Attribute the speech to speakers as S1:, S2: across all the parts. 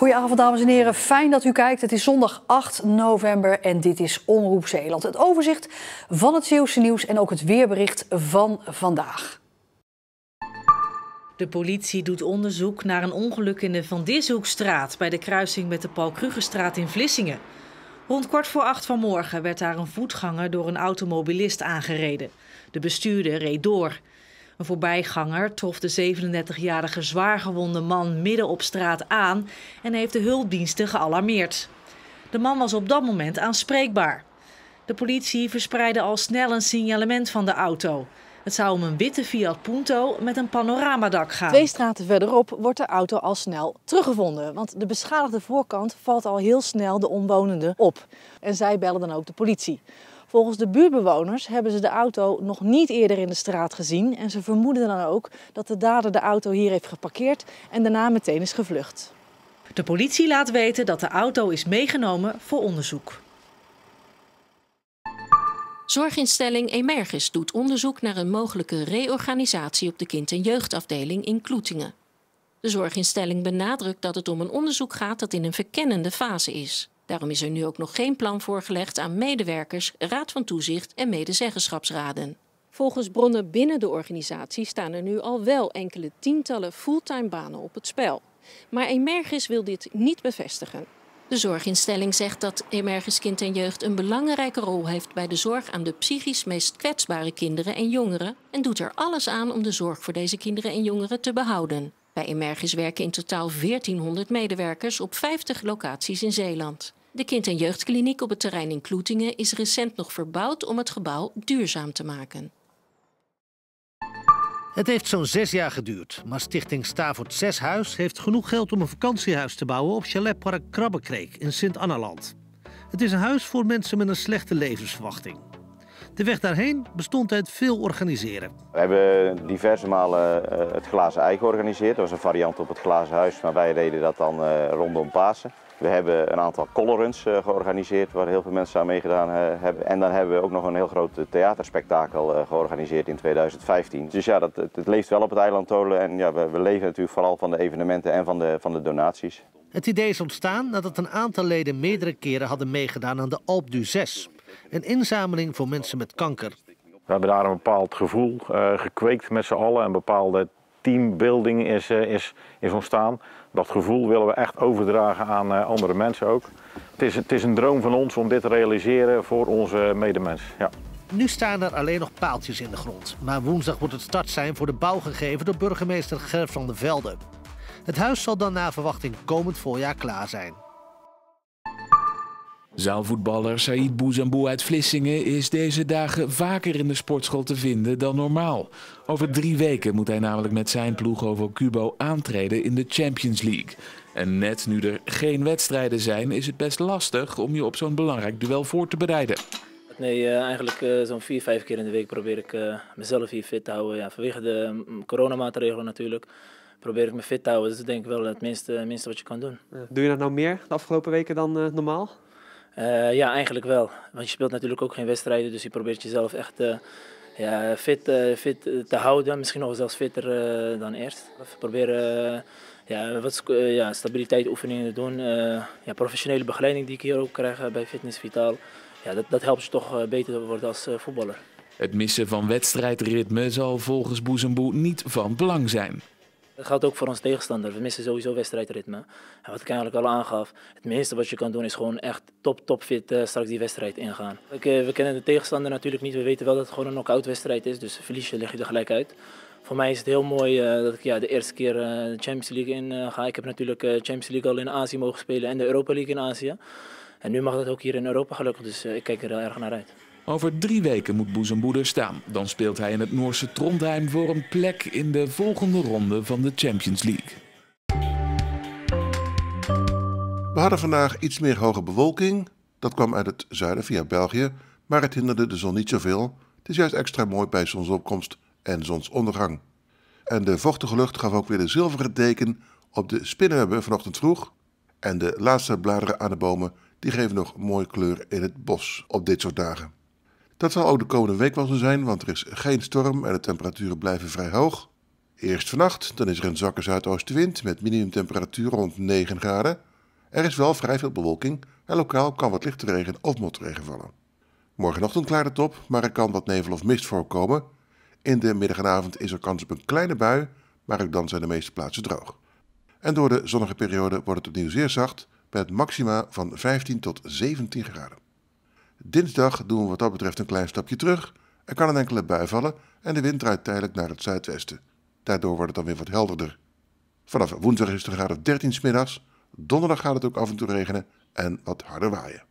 S1: Goedenavond dames en heren, fijn dat u kijkt. Het is zondag 8 november en dit is Omroep Zeeland. Het overzicht van het Zeeuwse nieuws en ook het weerbericht van vandaag.
S2: De politie doet onderzoek naar een ongeluk in de Van Dishoekstraat bij de kruising met de Paul Krugerstraat in Vlissingen. Rond 7:15 vanmorgen werd daar een voetganger door een automobilist aangereden. De bestuurder reed door. Een voorbijganger trof de 37-jarige zwaargewonde man midden op straat aan en heeft de hulpdiensten gealarmeerd. De man was op dat moment aanspreekbaar. De politie verspreidde al snel een signalement van de auto. Het zou om een witte Fiat Punto met een panoramadak gaan.
S3: 2 straten verderop wordt de auto al snel teruggevonden. Want de beschadigde voorkant valt al heel snel de omwonenden op. En zij bellen dan ook de politie. Volgens de buurtbewoners hebben ze de auto nog niet eerder in de straat gezien. En ze vermoeden dan ook dat de dader de auto hier heeft geparkeerd en daarna meteen is gevlucht.
S2: De politie laat weten dat de auto is meegenomen voor onderzoek.
S4: Zorginstelling Emergis doet onderzoek naar een mogelijke reorganisatie op de kind- en jeugdafdeling in Kloetingen. De zorginstelling benadrukt dat het om een onderzoek gaat dat in een verkennende fase is. Daarom is er nu ook nog geen plan voorgelegd aan medewerkers, raad van toezicht en medezeggenschapsraden. Volgens bronnen binnen de organisatie staan er nu al wel enkele tientallen fulltime banen op het spel. Maar Emergis wil dit niet bevestigen. De zorginstelling zegt dat Emergis Kind en Jeugd een belangrijke rol heeft bij de zorg aan de psychisch meest kwetsbare kinderen en jongeren en doet er alles aan om de zorg voor deze kinderen en jongeren te behouden. Bij Emergis werken in totaal 1400 medewerkers op 50 locaties in Zeeland. De kind- en jeugdkliniek op het terrein in Kloetingen is recent nog verbouwd om het gebouw duurzaam te maken.
S5: Het heeft zo'n 6 jaar geduurd, maar stichting Stavert 6 Huis heeft genoeg geld om een vakantiehuis te bouwen op Chaletpark Krabbekreek in Sint-Annaland. Het is een huis voor mensen met een slechte levensverwachting. De weg daarheen bestond uit veel organiseren.
S6: We hebben diverse malen het glazen ei georganiseerd. Dat was een variant op het glazen huis, maar wij deden dat dan rondom Pasen. We hebben een aantal colorruns georganiseerd waar heel veel mensen aan meegedaan hebben. En dan hebben we ook nog een heel groot theaterspektakel georganiseerd in 2015. Dus ja, het leeft wel op het eiland Tholen en ja, we leven natuurlijk vooral van de evenementen en van de donaties.
S5: Het idee is ontstaan nadat een aantal leden meerdere keren hadden meegedaan aan de Alpe d'Huez. Een inzameling voor mensen met kanker.
S7: We hebben daar een bepaald gevoel gekweekt met z'n allen. Een bepaalde teambuilding is ontstaan. Dat gevoel willen we echt overdragen aan andere mensen ook. Het is een droom van ons om dit te realiseren voor onze medemens. Ja.
S5: Nu staan er alleen nog paaltjes in de grond. Maar woensdag wordt het start zijn voor de bouw gegeven door burgemeester Gerrit van der Velde. Het huis zal dan naar verwachting komend voorjaar klaar zijn.
S8: Zaalvoetballer Saïd Bouzambou uit Vlissingen is deze dagen vaker in de sportschool te vinden dan normaal. Over 3 weken moet hij namelijk met zijn ploeg OVO Cubo aantreden in de Champions League. En net nu er geen wedstrijden zijn, is het best lastig om je op zo'n belangrijk duel voor te bereiden.
S9: Nee, eigenlijk zo'n 4-5 keer in de week probeer ik mezelf hier fit te houden. Ja, vanwege de coronamaatregelen natuurlijk probeer ik me fit te houden. Dat is denk ik wel het minste wat je kan doen.
S10: Doe je dat nou meer de afgelopen weken dan normaal?
S9: Ja, eigenlijk wel. Want je speelt natuurlijk ook geen wedstrijden, dus je probeert jezelf echt fit te houden. Misschien nog zelfs fitter dan eerst. We proberen wat stabiliteit oefeningen te doen. Professionele begeleiding die ik hier ook krijg bij Fitness Vitaal. Ja, dat helpt je toch beter te worden als voetballer.
S8: Het missen van wedstrijdritme zal volgens Bouzambou niet van belang zijn.
S9: Dat geldt ook voor ons tegenstander. We missen sowieso wedstrijdritme. En wat ik eigenlijk al aangaf, het minste wat je kan doen is gewoon echt topfit straks die wedstrijd ingaan. We kennen de tegenstander natuurlijk niet. We weten wel dat het gewoon een knock-out wedstrijd is. Dus verlies je, lig je er gelijk uit. Voor mij is het heel mooi dat ik de eerste keer de Champions League in ga. Ik heb natuurlijk Champions League al in Azië mogen spelen en de Europa League in Azië. En nu mag dat ook hier in Europa gelukkig, dus ik kijk er heel erg naar uit.
S8: Over 3 weken moet Bouzambou er staan. Dan speelt hij in het Noorse Trondheim voor een plek in de volgende ronde van de Champions League.
S11: We hadden vandaag iets meer hoge bewolking. Dat kwam uit het zuiden via België, maar het hinderde de zon niet zoveel. Het is juist extra mooi bij zonsopkomst en zonsondergang. En de vochtige lucht gaf ook weer de zilveren deken op de spinnenwebben vanochtend vroeg. En de laatste bladeren aan de bomen die geven nog mooie kleur in het bos op dit soort dagen. Dat zal ook de komende week wel zo zijn, want er is geen storm en de temperaturen blijven vrij hoog. Eerst vannacht, dan is er een zwakke zuidoostenwind met minimumtemperatuur rond 9 graden. Er is wel vrij veel bewolking en lokaal kan wat lichte regen of motregen vallen. Morgenochtend klaart het op, maar er kan wat nevel of mist voorkomen. In de middag en avond is er kans op een kleine bui, maar ook dan zijn de meeste plaatsen droog. En door de zonnige periode wordt het opnieuw zeer zacht, met maxima van 15 tot 17 graden. Dinsdag doen we wat dat betreft een klein stapje terug. Er kan een enkele bui vallen en de wind draait tijdelijk naar het zuidwesten. Daardoor wordt het dan weer wat helderder. Vanaf woensdag is het een graad of 13 's middags. Donderdag gaat het ook af en toe regenen en wat harder waaien.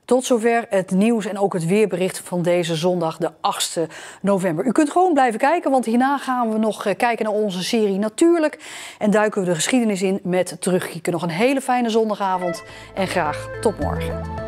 S1: Tot zover het nieuws en ook het weerbericht van deze zondag, de 8e november. U kunt gewoon blijven kijken, want hierna gaan we nog kijken naar onze serie Natuurlijk. En duiken we de geschiedenis in met terugkijken. Nog een hele fijne zondagavond en graag tot morgen.